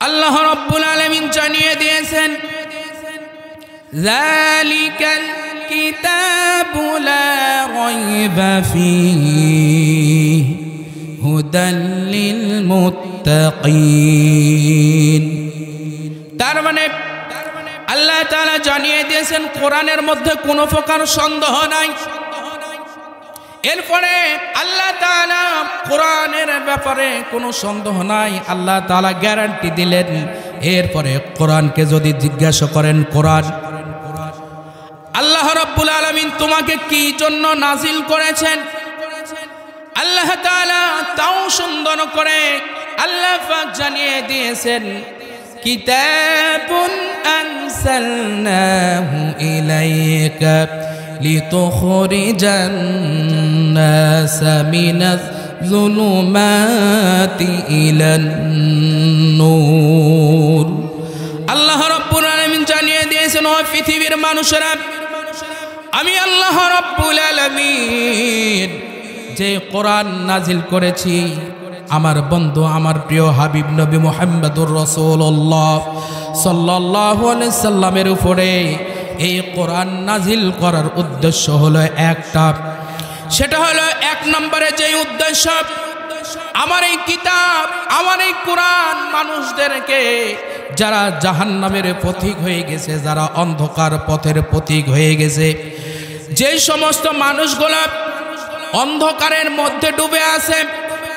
আল্লাহ রাব্বুল আলামিন জানিয়ে দিয়েছেন, যালিকাল কিতাবু লা রাইবা ফীহি হুদাল লিল মুত্তাকিন। তার মানে আল্লাহ তাআলা জানিয়ে দিয়েছেন কোরআনের মধ্যে কোনো প্রকার সন্দেহ নাই। এরপরে আল্লাহ তাআলা কোরআনের ব্যাপারে কোনো সন্দেহ নাই, আল্লাহ তাআলা গ্যারান্টি দিলেন। এরপরে কোরআনকে যদি জিজ্ঞাসা করেন, কোরআন আল্লাহ রাব্বুল আলামিন তোমাকে কি জন্য নাজিল করেছেন, আল্লাহ তাআলা তাও সুন্দর করে আল্লাহ পাক জানিয়ে দিয়েছেন, কিতাবুন আনসালনাহু ইলাইকা লিতুখরিজান নাসা মিনাজ যুলুমাতি ইলান নূর। আল্লাহ রাব্বুল আলামিন জানিয়ে দিয়েছেন, ও পৃথিবীর মানুষেরা, আমি আল্লাহ রাব্বুল আলামিন যে কোরআন নাজিল করেছি, আমার বন্ধু আমার প্রিয় হাবিব নবী মুহাম্মদুর রাসূলুল্লাহ সাল্লাল্লাহু আলাইহি সাল্লামের উপরে এই কোরআন নাজিল করার উদ্দেশ্য হলো একটা। সেটা হলো এক নম্বরে যে উদ্দেশ্য, আমার এই কিতাব, আমার এই কোরআন মানুষদেরকে, যারা জাহান্নামের পথিক হয়ে গেছে, যারা অন্ধকার পথের পথিক হয়ে গেছে, যে সমস্ত মানুষগুলো অন্ধকারের মধ্যে ডুবে আছে,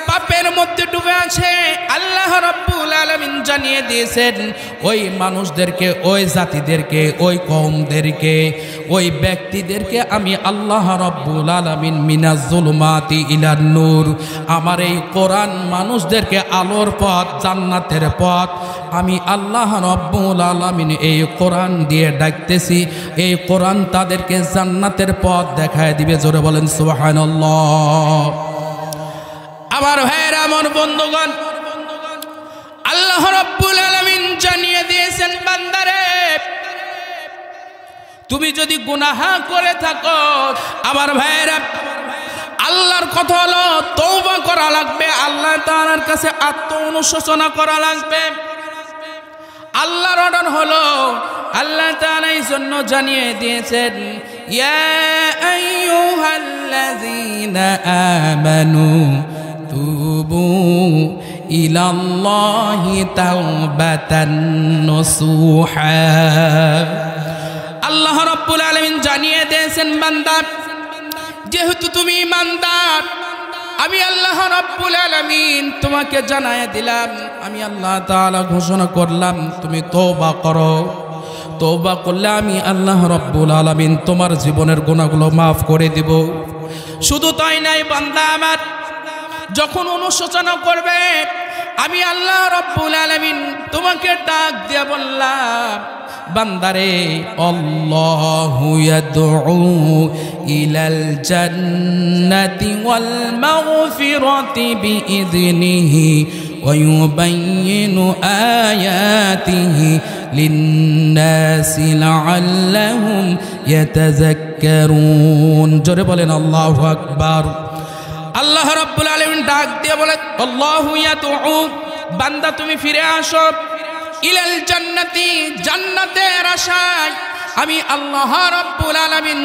পাপের মধ্যে ডুবে আছে, আল্লাহ রাব্বুল আলামিন জানিয়ে দিয়েছেন ওই মানুষদেরকে, ওই জাতিদেরকে, ওই কওমদেরকে, ওই ব্যক্তিদেরকে আমি আল্লাহ রাব্বুল আলামিন মিনাজ যুলুমাতি ইলান নূর, আমার এই কোরআন মানুষদেরকে আলোর পথ, জান্নাতের পথ, আমি আল্লাহ রাব্বুল আলামিন এই কোরআন দিয়ে ডাকতেছি। এই কোরআন তাদেরকে জান্নাতের পথ দেখায় দিবে। জোরে বলেন সুবহানাল্লাহ। আমার ভাইয়েরা, আমার বন্ধুগণ, আল্লাহ রাব্বুল আলামিন জানিয়ে দিয়েছেন, বান্দারে তুমি যদি গুনাহ করে থাকো, আমার ভাইয়েরা, আল্লাহর কথা হলো তওবা করা লাগবে, আল্লাহ তাআলার কাছে আত্ম-অনুশোচনা করা লাগবে। আল্লাহর অর্ডার হলো, আল্লাহ তাআলা এই জন্য জানিয়ে দিয়েছেন, ইয়া আইয়ুহাল্লাযীনা আমানু তুবু ইলাল্লাহি তাওবাতান নসুহা। আল্লাহ রাব্বুল আলামিন জানিয়ে দিয়েছেন, বান্দা যেহেতু তুমি ঈমানদার, আমি আল্লাহ রাব্বুল আলামিন তোমাকে জানায় দিলাম, আমি আল্লাহ তাআলা ঘোষণা করলাম তুমি তওবা করো। তওবা করলে আমি আল্লাহ রাব্বুল আলামিন তোমার জীবনের গুনাহগুলো মাফ করে দিব। শুধু তাই নাই বান্দা আমার, যখন অনুশোচনা করবে, আমি আল্লাহ রাব্বুল আলামিন তোমাকে ডাক দিয়ে বললাম, বান্দারে, আল্লাহু ইয়াদউ ইলাল জান্নাতি ওয়াল মাগফিরাতি বিইذনিহি ওয়া ইউবাইয়িনু আয়াতিহি লিন-নাসি লাআল্লাহুম ইয়াতাযাক্কারুন। জোরে বলেন আল্লাহু আকবার। আল্লাহ রাব্বুল আলামিন ডাক দিয়ে বলে, আল্লাহু ইয়াদউ, বান্দা তুমি ফিরে আসো, ইলাল জান্নাতি, জান্নাতের আশায় আমি আল্লাহ রাব্বুল আলামিন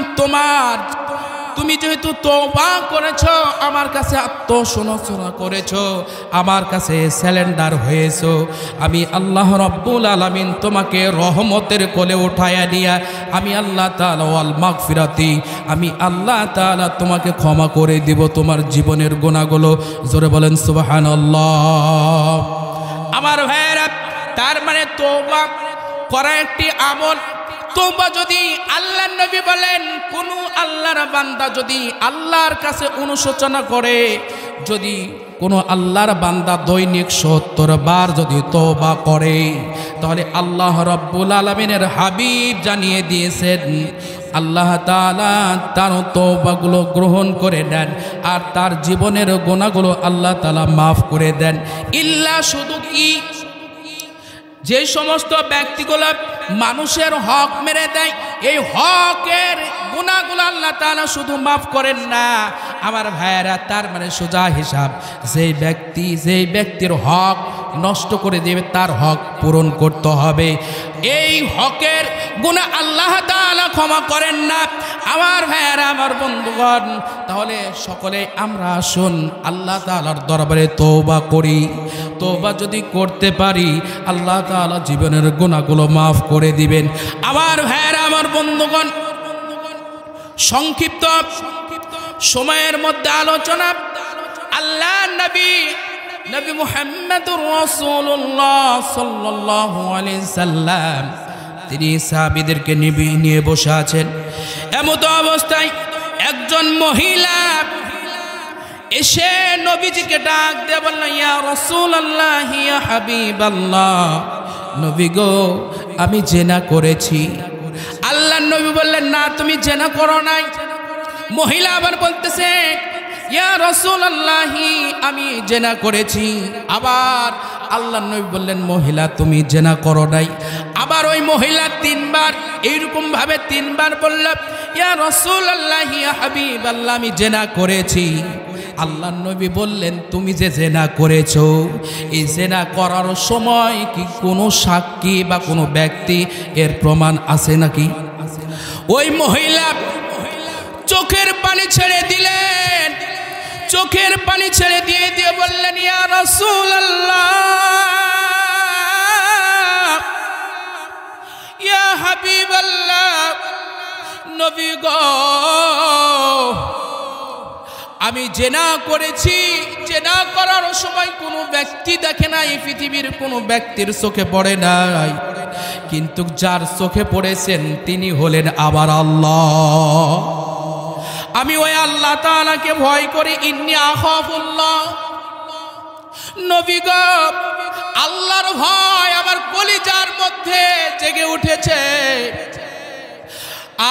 তুমি যেহেতু তওবা করেছো, আমার কাছে আত্মসমর্পণ করেছো, আমার কাছে স্যালেন্ডার হয়েছো, আমি আল্লাহ রাব্বুল আলামিন তোমাকে রহমতের কোলে উঠায়া দিয়া আমি আল্লাহ তাআলা ওয়াল মাগফিরাতি, আমি আল্লাহ তাআলা তোমাকে ক্ষমা করে দিব তোমার জীবনের গুনাহগুলো। জোরে বলেন সুবহানাল্লাহ। আমার ভাইয়েরা, তার মানে তওবা করা একটি আমল। তওবা যদি আল্লাহর নবী বলেন, কোন আল্লাহর বান্দা যদি আল্লাহর কাছে অনুশোচনা করে, যদি কোন আল্লাহর বান্দা দৈনিক ৭০ বার যদি তওবা করে, তাহলে আল্লাহ রাব্বুল আলামিনের হাবিব জানিয়ে দিয়েছেন, আল্লাহ তাআলা তার তওবাগুলো গ্রহণ করে নেন আর তার জীবনের গুনাহগুলো আল্লাহ তাআলা মাফ করে দেন। ইল্লা শুধু কি, যে সমস্ত ব্যক্তিগুলো মানুষের হক মেরে দেয়, এই হকের গুনাহগুলো আল্লাহ তাআলা শুধু মাফ করেন না। আমার ভাইয়েরা, তার মানে সোজা হিসাব, যেই ব্যক্তির হক নষ্ট করে দেবে, তার হক পূরণ করতে হবে। এই হকের গুনাহ আল্লাহ তাআলা ক্ষমা করেন না। আমার ভাইয়েরা, আমার বন্ধুগণ, তাহলে সকলে আমরা আসুন আল্লাহ তাআলার দরবারে তওবা করি। তওবা যদি করতে পারি আল্লাহ তাআলা জীবনের গুনাহগুলো মাফ করে দিবেন। আমার ভাইয়েরা, আমার বন্ধুগণ, সংক্ষিপ্ত সময়ের মধ্যে আলোচনা, আল্লাহ নবী মুহাম্মদুর রাসূলুল্লাহ সাল্লাল্লাহু আলাইহি সাল্লাম তিনি সাহাবীদেরকে নিয়ে বসে আছেন। এমত অবস্থায় একজন মহিলা এসে নবীজিকে ডাক দিয়ে বললেন, ইয়া রাসূলুল্লাহ, ইয়া হাবিবাল্লাহ, নবী গো, আমি জিনা করেছি। আল্লাহর নবী বললেন, না, তুমি জিনা করো নাই। মহিলা আবার বলতেছে, ইয়া রাসূলুল্লাহ, আমি জিনা করেছি। আবার আল্লাহর নবী বললেন, মহিলা, তুমি জিনা করো নাই। আবার ওই মহিলা তিনবার এইরকম ভাবে তিনবার বলল, ইয়া রাসূলুল্লাহ, ইয়া হাবিবাল্লাহ, আমি জিনা করেছি। আল্লাহর নবী বললেন, তুমি যে জিনা করেছো, এই জিনা করার সময় কি কোনো সাক্ষী বা কোনো ব্যক্তি এর প্রমাণ আছে নাকি? ওই মহিলা চোখের পানি ছেড়ে দিলেন। চোখের পানি ছেড়ে দিয়ে দিয়ে বললেন, ইয়া রাসূলুল্লাহ, ইয়া হাবিবাল্লাহ, নবী গো, আমি জিনা করেছি। জিনা করার সময় কোনো ব্যক্তি দেখে নাই, পৃথিবীর কোনো ব্যক্তির চোখে পড়ে নাই, কিন্তু যার চোখে পড়েছেন তিনি হলেন আমার আল্লাহ। আমি ওই আল্লাহ তাআলাকে ভয় করি, ইন্নী আখাফুল্লাহ। নবী গো, আল্লাহর ভয় আমার কলিজার মধ্যে জেগে উঠেছে।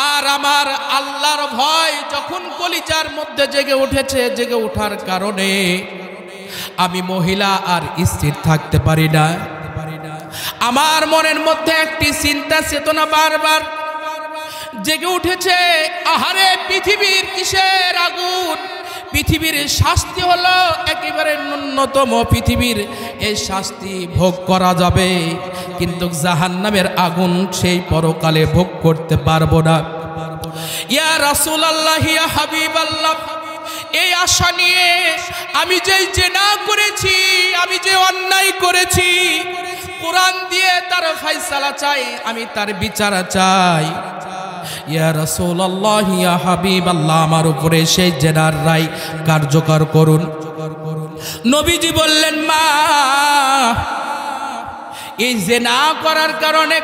আর আমার আল্লাহর ভয় যখন কলিজার মধ্যে জেগে উঠেছে, জেগে ওঠার কারণে আমি মহিলা আর স্থির থাকতে পারি না। আমার মনের মধ্যে একটি চিন্তা চেতনা বারবার জেগে উঠেছে, আহারে, পৃথিবীর কিসের আগুন? পৃথিবীর শাস্তি হলো একেবারে ন্যূনতম, পৃথিবীর এই শাস্তি ভোগ করা যাবে, কিন্তু জাহান্নামের আগুন সেই পরকালে ভোগ করতে পারবো না। ইয়া রাসূলুল্লাহ, ইয়া হাবিবাল্লাহ, এই আশা নিয়ে আমি যেই জিনা করেছি, আমি যে অন্যায় করেছি, কোরআন দিয়ে তার ফয়সালা চাই, আমি তার বিচার চাই। ইয়া রাসূলুল্লাহ, ইয়া হাবিবাল্লাহ, আমার উপরে সেই জিনার রায় কার্যকর করুন। নবীজি বললেন, মা, এই জিনা করার কারণে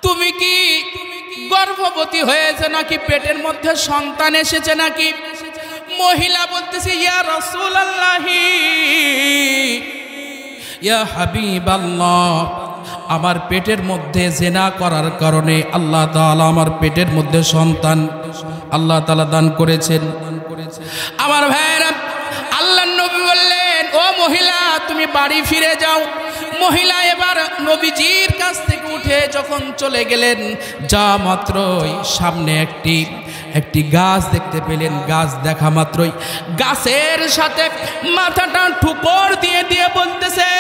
তুমি কি গর্ভবতী হয়েছে নাকি পেটের মধ্যে সন্তান এসেছে নাকি? মহিলা বলতেছে, ইয়া রাসূলুল্লাহ, ইয়া হাবিবাল্লাহ, আমার পেটের মধ্যে জিনা করার কারণে আল্লাহ তাআলা আমার পেটের মধ্যে সন্তান আল্লাহ তাআলা দান করেছেন। আমার ভাইরা, আল্লাহর নবী বললেন, ও মহিলা, তুমি বাড়ি ফিরে যাও। মহিলা এবার নবীজির কাছ থেকে উঠে যখন চলে গেলেন, যা মাত্রই সামনে একটি গাছ দেখতে পেলেন। গাছ দেখা মাত্রই গাছের সাথে মাথাটা ঠুকর দিয়ে দিয়ে বলতেছে,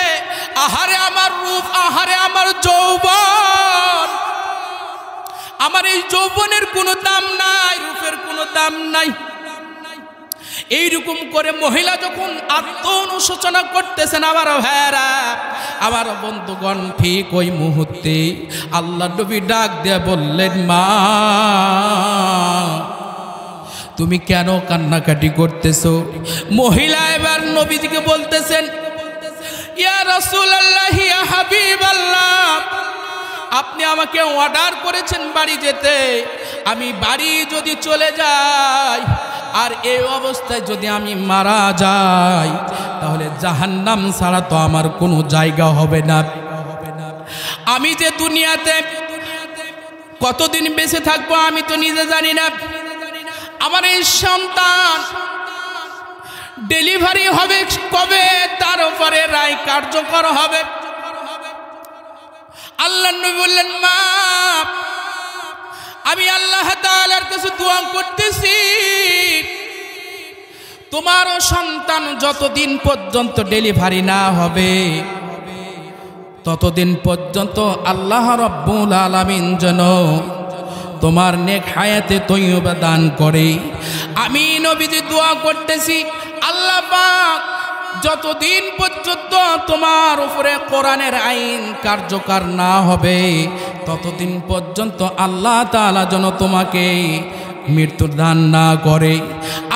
আহারে আমার রূপ, আহারে আমার যৌবন, আমার এই যৌবনের কোনো দাম নাই, রূপের কোনো দাম নাই। এইরকম করে মহিলা যখন আত্ম অনুশোচনা করতেছেন, আমার ভাইরা, আমার বন্ধুগণ, ঠিক ওই মুহূর্তে আল্লাহ নবী ডাক দিয়ে বললেন, মা, তুমি কেন কান্নাকাটি করতেছো? মহিলা এবার নবীজিকে বলতেছেন, ইয়া রাসূলুল্লাহ, ইয়া হাবিবাল্লাহ, আপনি আমাকে অর্ডার করেছেন বাড়ি যেতে। আমি বাড়ি যদি চলে যাই আর এই অবস্থায় যদি আমি মারা যাই, তাহলে জাহান্নাম ছাড়া তো আমার কোনো জায়গা হবে না। আমি যে দুনিয়াতে কতদিন বেঁচে থাকবো আমি তো নিজে জানি না। আমার এই সন্তান ডেলিভারি হবে কবে, তার উপরে রায় কার্যকর হবে। আল্লাহ নবী বললেন, মা, আমি আল্লাহ তাআলার কাছে দোয়া করতেছি, তোমারও সন্তান যতদিন পর্যন্ত ডেলিভারি না হবে ততদিন পর্যন্ত আল্লাহ রাব্বুল আলামিন যেন তোমার নেক হায়াতে তৈয়বা দান করে। আমি নবীজি দোয়া করতেছি, আল্লাহ পাক যতদিন পর্যন্ত তোমার উপরে কোরআনের আইন কার্যকর না হবে ততদিন পর্যন্ত আল্লাহ তাআলা যেন তোমাকে মৃত্যুর দান না করে।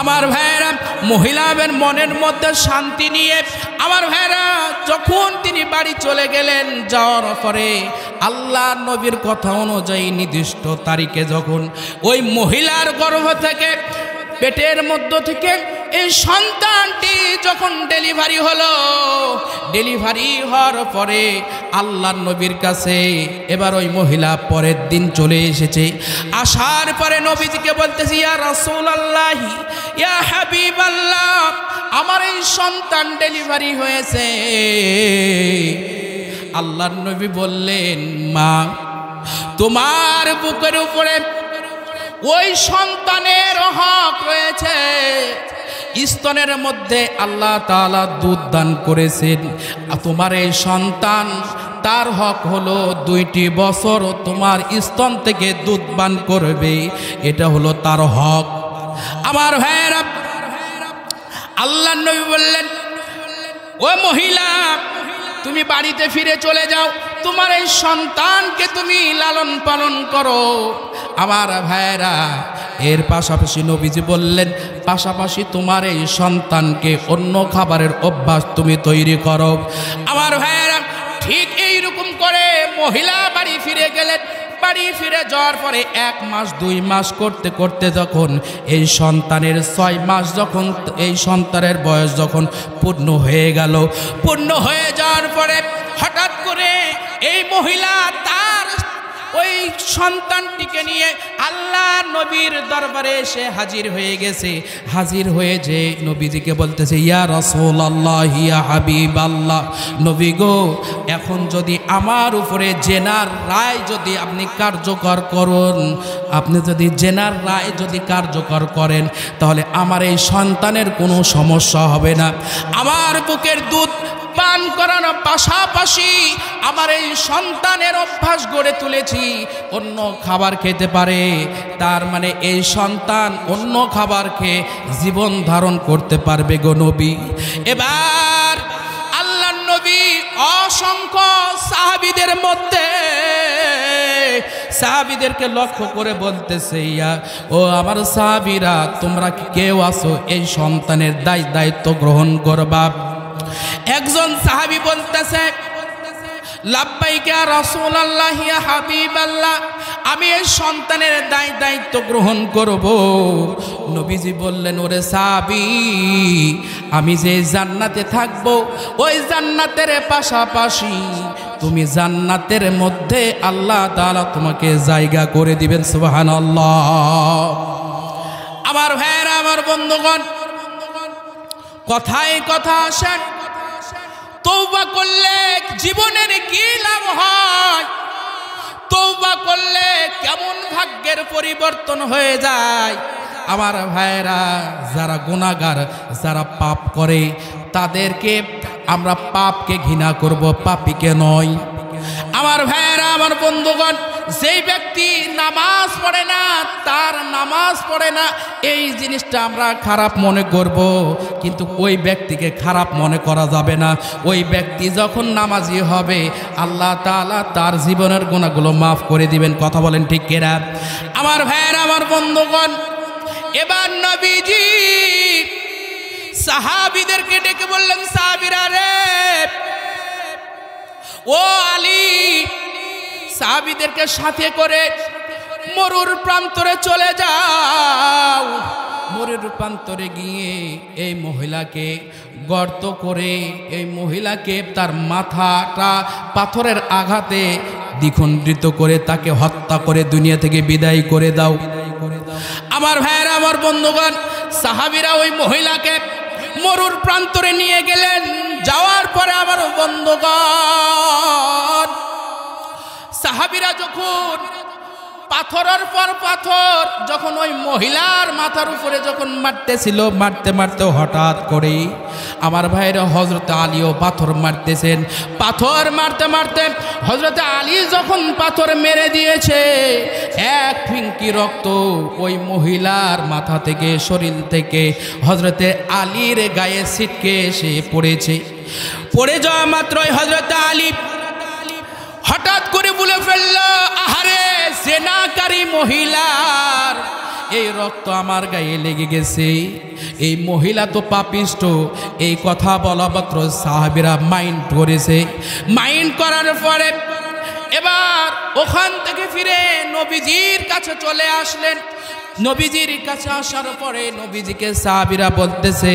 আমার ভাইয়েরা, মহিলাদের মনের মধ্যে শান্তি নিয়ে আমার ভাইয়েরা যখন তিনি বাড়ি চলে গেলেন, যাওয়ার পরে আল্লাহ নবীর কথা অনুযায়ী নির্দিষ্ট তারিখে যখন ওই মহিলার গর্ভ থেকে পেটের মধ্য থেকে এই সন্তানটি যখন ডেলিভারি হলো, ডেলিভারি হওয়ার পরে আল্লাহর নবীর কাছে এবার ওই মহিলা পরের দিন চলে এসেছে। আসার পরে নবীজিকে বলতেছি, ইয়া রাসূলুল্লাহ, ইয়া হাবিবাল্লাহ, আমার এই সন্তান ডেলিভারি হয়েছে। আল্লাহর নবী বললেন, মা, তোমার বুকের উপরে ওই সন্তানের হক রয়েছে। স্তনের মধ্যে আল্লাহ তাআলা দুধ দান করেছেন। তোমার এই সন্তান, তার হক হলো 2টি বছর তোমার স্তন থেকে দুধ পান করবে, এটা হলো তার হক। আমার ভাইয়েরা, আল্লাহ নবী বললেন, ও মহিলা, তুমি বাড়িতে ফিরে চলে যাও, তোমার এই সন্তানকে তুমি লালন পালন করো। আমার ভাইয়েরা, এর পাশাপাশি নবীজি বললেন, পাশাপাশি তোমার এই সন্তানকে অন্য খাবারের অভ্যাস তুমি তৈরি করো। আমার ভাইয়েরা, ঠিক এইরকম করে মহিলা বাড়ি ফিরে গেলেন। বাড়ি ফিরে যাওয়ার পরে 1 মাস 2 মাস করতে করতে যখন এই সন্তানের 6 মাস যখন এই সন্তানের বয়স যখন পূর্ণ হয়ে গেল, পূর্ণ হয়ে যাওয়ার পরে হঠাৎ করে এই মহিলা তার ওই সন্তানটিকে নিয়ে আল্লাহ নবীর দরবারে এসে হাজির হয়ে গেছে। হাজির হয়ে যে নবীজিকে বলতেছে, ইয়া রাসূলুল্লাহ, ইয়া হাবিবাল্লাহ, নবী গো, এখন যদি আমার উপরে জেনার রায় যদি আপনি কার্যকর করুন, আপনি যদি জেনার রায় যদি কার্যকর করেন তাহলে আমার এই সন্তানের কোনো সমস্যা হবে না। আমার বুকের দুধ পান করানোর পাশাপাশি আমার এই সন্তানের অভ্যাস গড়ে তুলেছি অন্য খাবার খেতে পারে, তার মানে এই সন্তান অন্য খাবার খেয়ে জীবন ধারণ করতে পারবে গো নবী। এবার আল্লাহর নবী অসংখ্য সাহাবীদের মধ্যে সাহাবীদেরকে লক্ষ্য করে বলতেছে, ইয়া ও আমার সাহাবীরা, তোমরা কি কেউ আছো এই সন্তানের দায়িত্ব গ্রহণ করবা? একজন সাহাবী বলতেছে, লাব্বাইকা ইয়া রাসূলুল্লাহ, ইয়া হাবিবাল্লাহ, আমি এই সন্তানের দায়িত্ব গ্রহণ করব। নবীজি বললেন, ওরে সাহাবী, আমি যে জান্নাতে থাকবো ওই জান্নাতের পাশাপাশি তুমি জান্নাতের মধ্যে আল্লাহ তাআলা তোমাকে জায়গা করে দিবেন। সুবহানাল্লাহ। আমার ভাইয়েরা, আমার বন্ধুগণ, কথায় কথা আসে, তওবা করলে জীবনের কি লাভ হয়, তওবা করলে কেমন ভাগ্যের পরিবর্তন হয়ে যায়। আমার ভাইয়েরা, যারা গুনাহগার, যারা পাপ করে, তাদেরকে আমরা পাপকে ঘৃণা করব, পাপীকে নয়। আমার ভাইয়েরা, আমার বন্ধুগণ, যেই ব্যক্তি নামাজ পড়ে না, তার নামাজ পড়ে না এই জিনিসটা আমরা খারাপ মনে করব, কিন্তু ওই ব্যক্তিকে খারাপ মনে করা যাবে না। ওই ব্যক্তি যখন নামাজি হবে আল্লাহ তাআলা তার জীবনের গুনাহগুলো মাফ করে দিবেন। কথা বলেন ঠিক কিনা? আমার ভাইয়েরা, আমার বন্ধুগণ, এবার নবীজি সাহাবীদেরকে ডেকে বললেন, সাহাবীরা রে, ও আলী, সাহাবীদেরকে সাথে করে মরুর প্রান্তরে চলে যাও। মরুর প্রান্তরে গিয়ে এই মহিলাকে গর্ত করে এই মহিলাকে তার মাথাটা পাথরের আঘাতে দ্বিখণ্ডিত করে তাকে হত্যা করে দুনিয়া থেকে বিদায় করে দাও। আমার ভাইয়েরা, আমার বন্ধুগণ, সাহাবীরা ওই মহিলাকে মরুর প্রান্তরে নিয়ে গেলেন। যাওয়ার পরে আমার বন্ধুগণ, সাহাবীরা যখন পাথরের পর পাথর যখন ওই মহিলার মাথার উপরে যখন মারতেছিল, মারতে মারতে হঠাৎ করে আমার ভাইরা হযরত আলীও পাথর মারতেছেন। পাথর মারতে মারতে হযরত আলী যখন পাথর মেরে দিয়েছে, এক ফিনকি রক্ত ওই মহিলার মাথা থেকে, শরীর থেকে হযরতে আলীর গায়ে ছিটকে এসে পড়েছে। পড়ে যাওয়া মাত্রই হযরত আলী হঠাৎ করে বলে ফেলল, আহারে জেনাকারী মহিলার এই রক্ত আমার গায়ে লেগে গেছে, এই মহিলা তো পাপিষ্ট। এই কথা বলা মাত্র সাহাবীরা মাইন্ড করেছে। মাইন্ড করার পরে এবার ওখান থেকে ফিরে নবীজির কাছে চলে আসলেন। নবীজির কাছে আসার পরে নবীজিকে সাহাবীরা বলতেছে,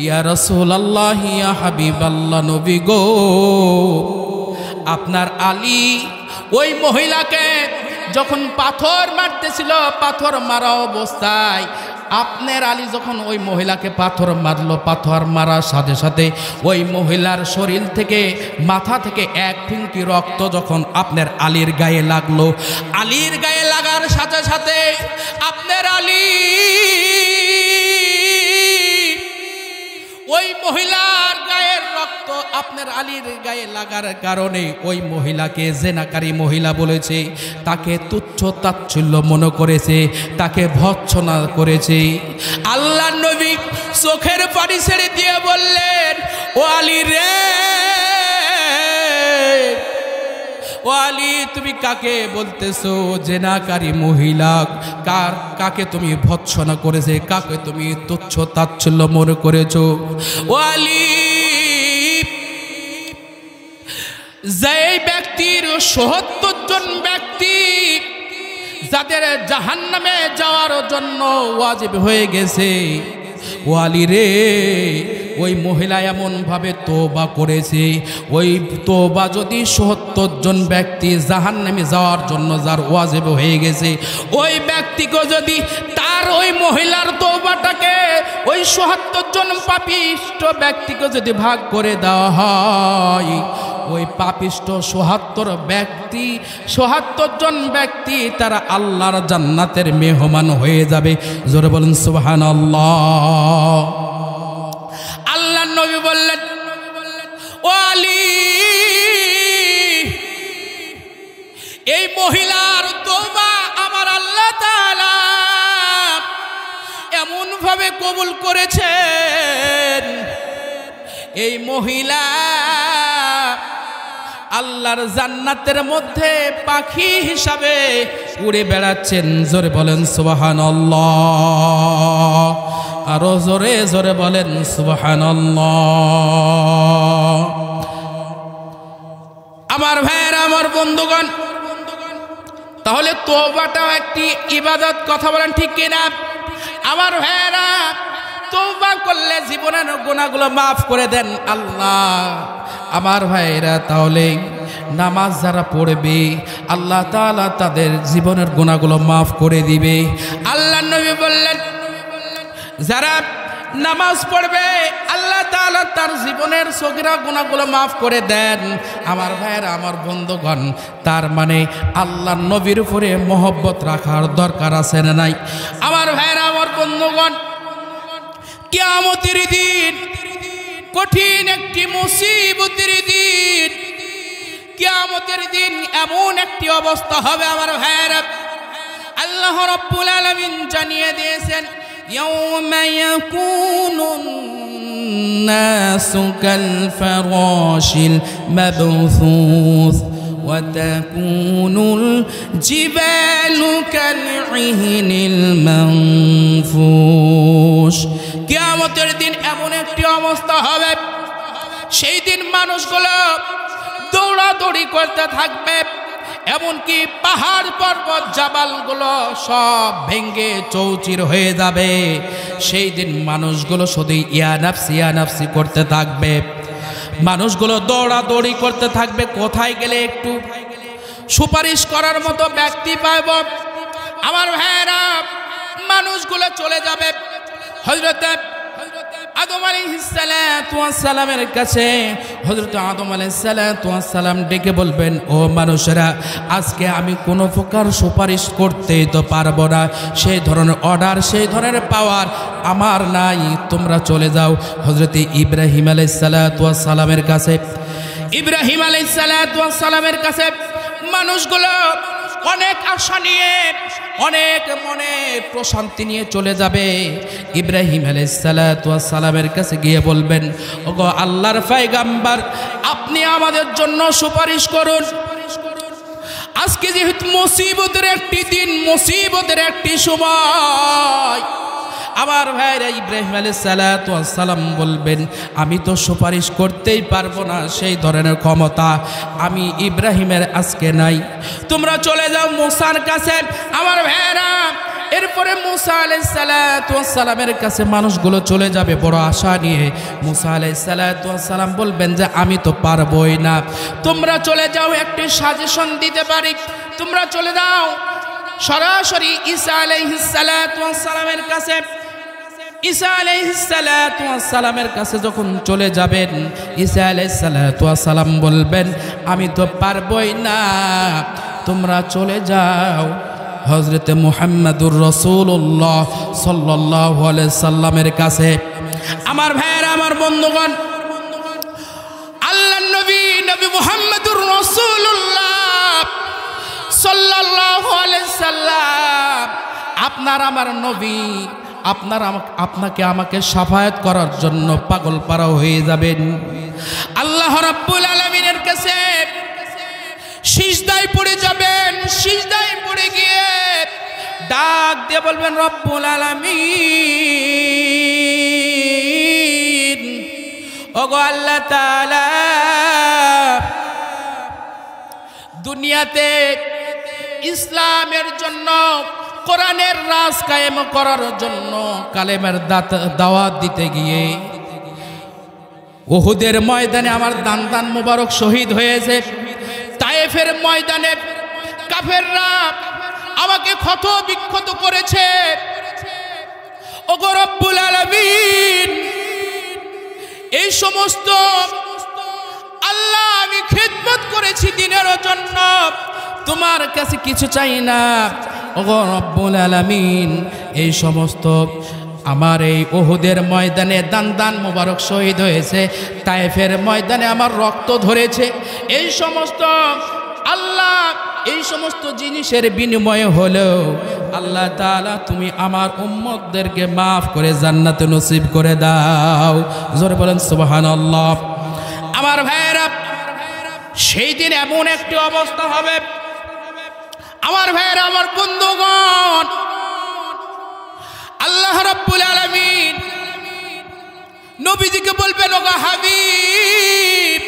ইয়া রাসূলুল্লাহ, ইয়া হাবিবাল্লাহ, নবী গো, আপনার আলী ওই মহিলাকে যখন পাথর মারতেছিল, পাথর মারা অবস্থায় আপনার আলী যখন ওই মহিলাকে পাথর মারলো, পাথর মারার সাথে সাথে ওই মহিলার শরীর থেকে, মাথা থেকে এক ফিনকি রক্ত যখন আপনার আলীর গায়ে লাগলো, আলীর গায়ে লাগার সাথে সাথে আপনার আলী ওই মহিলার গায়ের রক্ত আপনার আলীর গায়ে লাগার কারণে ওই মহিলাকে জেনাকারী মহিলা বলেছে, তাকে তুচ্ছ তাচ্ছিল্য মনে করেছে, তাকে ভৎসনা করেছে। আল্লাহর নবী চোখের পানি ছেড়ে দিয়ে বললেন, ও আলী রে, ও আলী, তুমি কাকে বলতেছো জেনাকারী মহিলা? কাকে তুমি ভৎসনা করেছে, কাকে তুমি তুচ্ছ তাচ্ছিল্য মনে করেছো? ও আলী, যে ব্যক্তির ৭৭ জন ব্যক্তি যাদের জাহান্নামে যাওয়ার জন্য ওয়াজিব হয়ে গেছে, ও আলী রে, ওই মহিলা এমন ভাবে তওবা করেছে, ওই তওবা যদি ৭৭ জন ব্যক্তি জাহান্নামে যাওয়ার জন্য যার ওয়াজিব হয়ে গেছে, ওই ব্যক্তিকে যদি তার ওই মহিলার তওবাটাকে ওই ৭৭ জন পাপিষ্ট ব্যক্তিকে যদি ভাগ করে দেওয়া হয়, ওই পাপিষ্ট ৭৭ জন ব্যক্তি তারা আল্লাহর জান্নাতের মেহমান হয়ে যাবে। জোরে বলেন সুবহানাল্লাহ। আল্লাহর নবী বললেন, ও আলী, এই মহিলার তওবা আমার আল্লাহ তাআলা এমন ভাবে কবুল করেছেন, এই মহিলা আল্লাহর জান্নাতের মধ্যে পাখি হিসাবে উড়ে বেড়াচ্ছেন। জোরে বলেন সুবহানাল্লাহ, আরো জোরে জোরে বলেন সুবহানাল্লাহ। আমার ভাইয়েরা, আমার বন্ধুগণ, তাহলে তওবাটাও একটি ইবাদত, কথা বলেন ঠিক কিনা? আমার ভাইয়েরা, তওবা করলে জীবনের গুনাহগুলো মাফ করে দেন আল্লাহ। আমার ভাইয়েরা, তাহলে নামাজ যারা পড়বে আল্লাহ তাআলা তাদের জীবনের গুনাহগুলো মাফ করে দিবে। আল্লাহর নবী বললেন, যারা নামাজ পড়বে আল্লাহ তাআলা তার জীবনের সগীরা গুনাহগুলো মাফ করে দেন। আমার ভাইয়েরা, আমার বন্ধুগণ, তার মানে আল্লাহর নবীর উপরে মহব্বত রাখার দরকার আছে না নাই? আমার ভাইয়েরা, আমার বন্ধুগণ, কিয়ামতের দিন কঠিন একটি মুসিবতের দিন, কিয়ামতের দিন এমন একটি অবস্থা হবে আমার ভাইয়েরা, আল্লাহ রাব্বুল আলামিন জানিয়ে দিয়েছেন, ইয়াউমা ইয়াকুনুন নাসু কাল ফারাশিল মাবথুস ওয়া তাকুনুল জিবালু কাল ইহনিল মানফুশ। কিয়ামতের দিন এমন একটি অবস্থা হবে, সেই দিন মানুষগুলো দৌড়াদৌড়ি করতে থাকবে, এমনকি পাহাড় পর্বত জাবালগুলো সব ভেঙ্গে চৌচির হয়ে যাবে। সেই দিন মানুষগুলো শুধু ইয়া নাফসি করতে থাকবে, মানুষগুলো দৌড়াদৌড়ি করতে থাকবে, কোথায় গেলে একটু সুপারিশ করার মতো ব্যক্তি পাইব। আমার ভাইয়েরা, মানুষগুলো চলে যাবে হযরত আদম আলাইহিসসালামের কাছে হযরত আদম আলাইহিসসালাম ডেকে বলবেন, ও মানুষেরা, আজকে আমি কোনো প্রকার সুপারিশ করতেই তো পারবো না, সেই ধরনের অর্ডার, সেই ধরনের পাওয়ার আমার নাই, তোমরা চলে যাও হযরত ইব্রাহিম আলাইহিসসালামের কাছে। ইব্রাহিম আলাইহিসসালামের কাছে মানুষগুলো অনেক আশা নিয়ে, অনেক মনে প্রশান্তি নিয়ে চলে যাবে। ইব্রাহিম আলাইহিসসালামের কাছে গিয়ে বলবেন, ওগো আল্লাহর পয়গম্বর, আপনি আমাদের জন্য সুপারিশ করুন। আজকে যেহেতু মুসিবতের একটি দিন, মুসিবতের একটি সময়, আমার ভাইরা ইব্রাহিম আলাইহিসসালাম বলবেন, আমি তো সুপারিশ করতেই পারবো না, সেই ধরনের ক্ষমতা আমি ইব্রাহিমের আজকে নাই, তোমরা চলে যাও মুসার কাছে। আমার ভাইরা এরপরে মুসা আলাইহিসসালামের কাছে মানুষগুলো চলে যাবে বড় আশা নিয়ে। মুসা আলাইহিসসালাম বলবেন যে আমি তো পারবোই না, তোমরা চলে যাও, একটি সাজেশন দিতে পারি, তোমরা চলে যাও সরাসরি ঈসা আলাইহিসসালামের কাছে। ঈসা আলাইহিসসালামের কাছে যখন চলে যাবেন, ঈসা আলাইহিসসালাম বলবেন, আমি তো পারবই না, তোমরা চলে যাও হযরতে মুহাম্মদুর রাসূলুল্লাহ সাল্লাল্লাহু আলাইহি সাল্লামের কাছে। আমার ভাইয়েরা, আমার বন্ধুগণ, আল্লাহর নবী নবী মুহাম্মদুর রাসূলুল্লাহ সাল্লাল্লাহু আলাইহি সাল্লাম, আপনার আমার নবী, আপনাকে আমাকে শাফায়াত করার জন্য পাগল পারা হয়ে যাবেন। আল্লাহ রাব্বুল আলামিনের কাছে সিজদায় পড়ে যাবেন। সিজদায় পড়ে গিয়ে ডাক দিয়ে বলবেন, রব্বুল আলামিন, ওগো আল্লাহ তাআলা, দুনিয়াতে ইসলামের জন্য, কোরআনের রাজ কায়েম করার জন্য, কালেমার দাওয়াত দিতে গিয়ে উহুদের ময়দানে আমার দান মুবারক শহীদ হয়েছে। তায়েফের ময়দানে কাফেররা আমাকে ক্ষত বিক্ষত করেছে। ওগো রব্বুল আলামিন, এই সমস্ত আল্লাহ আমি খিদমত করেছি দিনের জন্য, তোমার কাছে কিছু চাই না। ওগো রব্বুল আলামিন, এই সমস্ত আমার এই উহুদের ময়দানে দান মুবারক শহীদ হয়েছে, তায়েফের ময়দানে আমার রক্ত ধরেছে, এই সমস্ত আল্লাহ, এই সমস্ত জিনিসের বিনিময়ে হলেও আল্লাহ তাআলা তুমি আমার উম্মতদেরকে মাফ করে জান্নাতে নসিব করে দাও। জোরে বলেন সুবহানাল্লাহ। আমার ভাইয়েরা, সেই দিন এমন একটি অবস্থা হবে, আমার ভাইয়েরা, আমার বন্ধুগণ, আল্লাহ রাব্বুল আলামিন নবীজিকে বলবেন, ওগো হাবিব,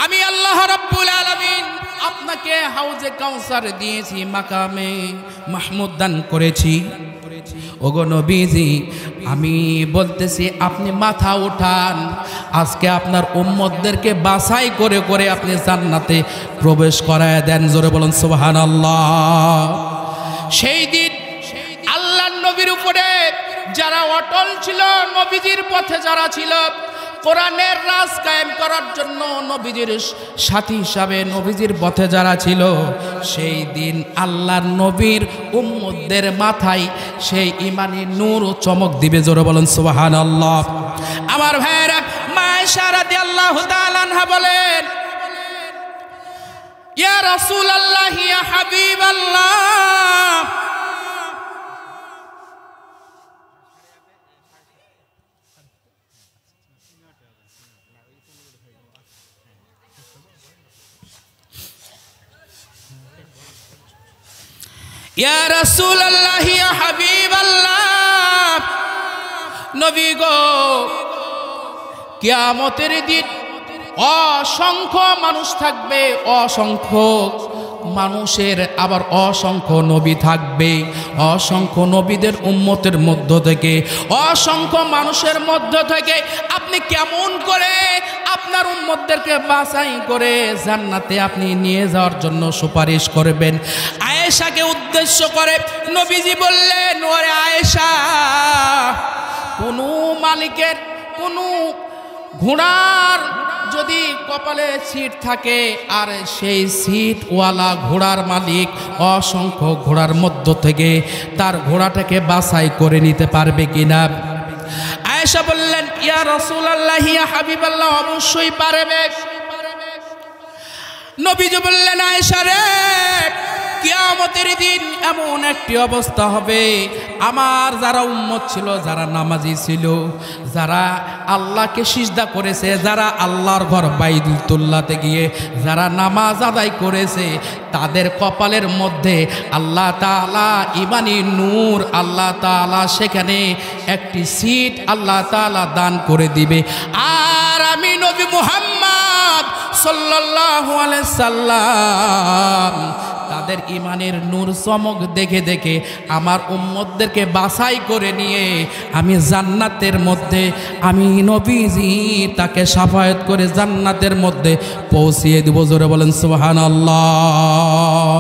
আমি আল্লাহ রাব্বুল আলামিন আপনাকে হাউজে কাউসার দিয়েছি, মাকামে মাহমুদ দান করেছি। ওগো নবীজি, আমি বলতেছি আপনি মাথা উঠান, আজকে আপনার উম্মতদেরকে বাছাই করে করে আপনি জান্নাতে প্রবেশ করায় দেন। জোরে বলুন সুবহানাল্লাহ। সেই দিন আল্লাহর নবীর উপরে যারা অটল ছিল, নবীজির পথে যারা ছিল, কোরআনের রাজ কায়েম করার জন্য নবীজির সাথী হিসাবে নবীজির পথে যারা ছিল, সেই দিন আল্লাহর নবীর উম্মতদের মাথায় সেই ইমানি নূর ও চমক দিবে। জোরে বলেন সুবহানাল্লাহ। আমার ভাইয়েরা, মা আয়েশা রাদিয়াল্লাহু তাআলা আনহা বলেন, ইয়া রাসূলুল্লাহ, ইয়া হাবিবাল্লাহ, ইয়া রাসূলুল্লাহ, ইয়া হাবিবাল্লাহ, নবী গো, কিয়ামতের দিন অসংখ্য মানুষ থাকবে, অসংখ্য মানুষের আবার অসংখ্য নবী থাকবে। অসংখ্য নবীদের উম্মতের মধ্য থেকে, অসংখ্য মানুষের মধ্য থেকে আপনি কেমন করে আপনার উম্মতদেরকে বাছাই করে জান্নাতে আপনি নিয়ে যাওয়ার জন্য সুপারিশ করবেন? আয়েশাকে উদ্দেশ্য করে নবীজি বললেন, ওরে আয়েশা, কোনো মালিকের কোনো ঘোড়ার যদি কপালে সিট থাকে আর সেই সিটওয়ালা ঘোড়ার মালিক অসংখ্য ঘোড়ার মধ্য থেকে তার ঘোড়াটাকে বাছাই করে নিতে পারবে কিনা? আয়েশা বললেন, ইয়া রাসূলুল্লাহ, ইয়া হাবিবাল্লাহ, অবশ্যই পারবে। নবীজি বললেন, আয়েশা রে, কিয়ামতের দিন এমন একটি অবস্থা হবে, আমার যারা উম্মত ছিল, যারা নামাজি ছিল, যারা আল্লাহকে সিজদা করেছে, যারা আল্লাহর ঘর বাইতুল্লাহতে গিয়ে যারা নামাজ আদায় করেছে, তাদের কপালের মধ্যে আল্লাহ তাআলা ইমানি নূর, আল্লাহ তাআলা সেখানে একটি সিট আল্লাহ তাআলা দান করে দিবে। আর আমি নবী মুহাম্মদ সাল্লাল্লাহু আলাইহি সাল্লাম তাদের ইমানের নূর চমক দেখে দেখে আমার উম্মতদেরকে বাছাই করে নিয়ে আমি জান্নাতের মধ্যে, আমি নবীজি তাকে শাফায়াত করে জান্নাতের মধ্যে পৌঁছিয়ে দিব। জোরে বলেন সুবহানাল্লাহ।